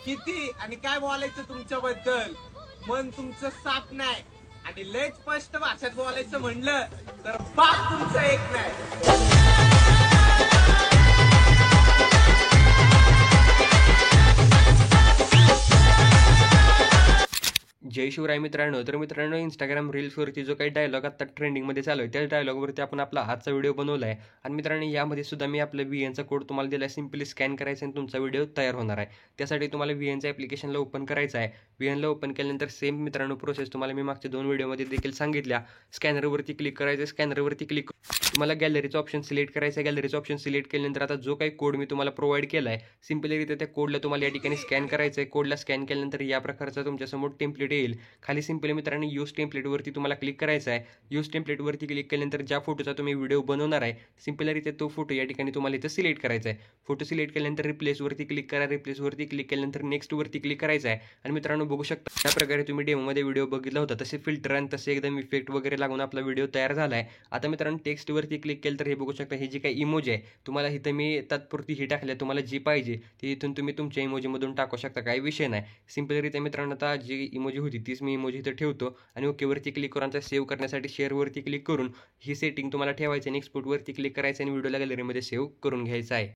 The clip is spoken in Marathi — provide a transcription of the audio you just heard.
किती आणि काय बोलायचं तुमच्याबद्दल मन तुमचं साफ नाही आणि लय स्पष्ट भाषेत बोलायचं म्हणलं तर बाप तुमचं एक नाही। जय शिवराय मित्रांनो। तर मित्रांनो, इंस्टाग्राम रील्सवरती जो काही डायलॉग आता ट्रेंडिंगमध्ये चालू आहे, त्या डायलॉगवरती आपण आपला आजचा व्हिडिओ बनवला आहे। आणि मित्रांनो, यामध्ये सुद्धा मी आपलं VNचा कोड तुम्हाला दिला आहे। सिम्पली स्कॅन करायचा आणि तुमचा व्हिडिओ तयार होणार आहे। त्यासाठी तुम्हाला VNच्या ॲप्लिकेशनला ओपन करायचं आहे। VNला ओपन केल्यानंतर सेम मित्रांनो प्रोसेस तुम्हाला मी मागच्या 2 व्हिडिओमध्ये देखील सांगितल्या। स्कॅनरवरती क्लिक करायचं, स्कॅनरवरती क्लिक तुम्हाला गॅलरीचं ऑप्शन सिलेक्ट करायचं आहे। गॅलरीचं ऑप्शन सिलेक्ट केल्यानंतर आता जो काही कोड मी तुम्हाला प्रोव्हाइड केला आहे, सिम्पलीरित्या त्या कोडला तुम्हाला या ठिकाणी स्कॅन करायचं आहे। कोडला स्कॅन केल्यानंतर या प्रकारचा तुमच्यासमोर टेम्पलेट येईल। खाली सिम्पली मित्रांनो यूज टेम्पलेटवरती तुम्हाला क्लिक करायचं आहे। यूज टेम्पलेटवरती क्लिक केल्यानंतर ज्या फोटोचा तुम्ही व्हिडिओ बनवणार आहे, सिम्पलीरित्या तो फोटो या ठिकाणी तुम्हाला इथं सिलेक्ट करायचा आहे। फोटो सिलेक्ट केल्यानंतर रिप्लेसवरती क्लिक करा। रिप्लेसवरती क्लिक केल्यानंतर नेक्स्टवरती क्लिक करायचं आहे। आणि मित्रांनो बघू शकता, त्या प्रकारे तुम्ही डेमोमध्ये व्हिडिओ बघितला होता तसे फिल्टर आणि तसे एकदम इफेक्ट वगैरे लागून आपला व्हिडिओ तयार झाला आहे। आता मित्रांनो टेक्स्टवरती क्लिक केलं तर हे बघू शकता, हे जी काही इमोजी आहे तुम्हाला इथं मी तात्पुरती ही टाकल्या, तुम्हाला जी पाहिजे ती इथून तुम्ही तुमच्या इमोजीमधून टाकू शकता, काही विषय नाही। सिम्पलीरित्या मित्रांनो आता जी इमोजी होती तीच मी इमोजी इथं ठेवतो आणि ओकेवरती क्लिक करून सेव्ह करण्यासाठी शेअरवरती क्लिक करून ही सेटिंग तुम्हाला ठेवायची आणि एक्सपोर्टवरती क्लिक करायचं आणि व्हिडिओला गॅलरीमध्ये सेव्ह करून घ्यायचा आहे।